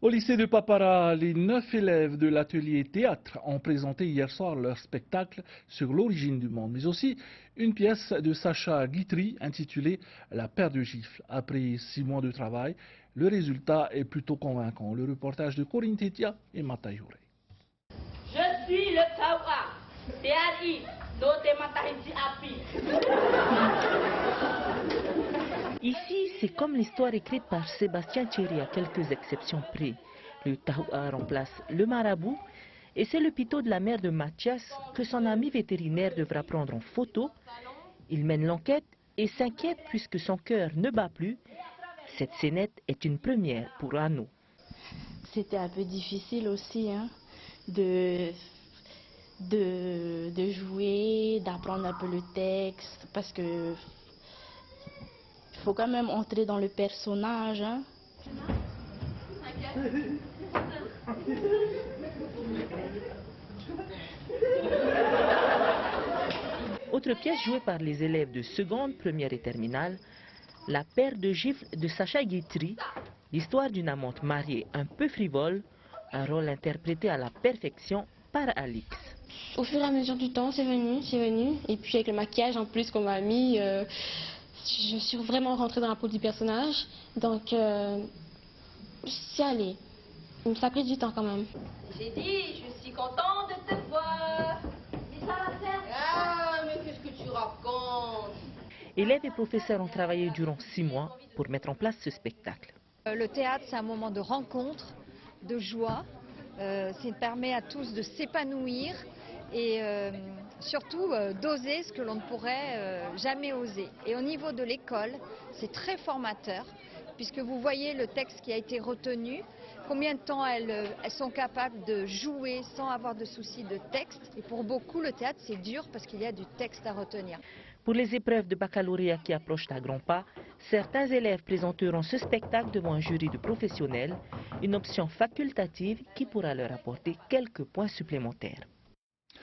Au lycée de Papara, les 9 élèves de l'atelier théâtre ont présenté hier soir leur spectacle sur l'origine du monde, mais aussi une pièce de Sacha Guitry intitulée La paire de gifles. Après 6 mois de travail, le résultat est plutôt convaincant. Le reportage de Corinne Tetia et Mata Youré. Je suis le Tawa, TRI, Dote Matahiti Api. Ici, c'est comme l'histoire écrite par Sébastien Thierry à quelques exceptions près. Le Tahoua remplace le marabout et c'est le pitot de la mère de Mathias que son ami vétérinaire devra prendre en photo. Il mène l'enquête et s'inquiète puisque son cœur ne bat plus. Cette scénette est une première pour Arnaud. C'était un peu difficile aussi de jouer, d'apprendre un peu le texte parce que il faut quand même entrer dans le personnage. Autre pièce jouée par les élèves de seconde, première et terminale, La paire de gifles de Sacha Guitry, l'histoire d'une amante mariée un peu frivole, un rôle interprété à la perfection par Alix. Au fur et à mesure du temps, c'est venu. Et puis avec le maquillage en plus qu'on m'a mis, je suis vraiment rentrée dans la peau du personnage. Donc, c'est allé. Ça a pris du temps quand même. J'ai dit, je suis contente de te voir. Mais ça va faire. Ah, mais qu'est-ce que tu racontes? Élèves et professeurs ont travaillé durant 6 mois pour mettre en place ce spectacle. Le théâtre, c'est un moment de rencontre, de joie. Ça permet à tous de s'épanouir et surtout d'oser ce que l'on ne pourrait jamais oser. Et au niveau de l'école, c'est très formateur puisque vous voyez le texte qui a été retenu, combien de temps elles sont capables de jouer sans avoir de soucis de texte. Et pour beaucoup, le théâtre, c'est dur parce qu'il y a du texte à retenir. Pour les épreuves de baccalauréat qui approchent à grands pas, certains élèves présenteront ce spectacle devant un jury de professionnels, une option facultative qui pourra leur apporter quelques points supplémentaires.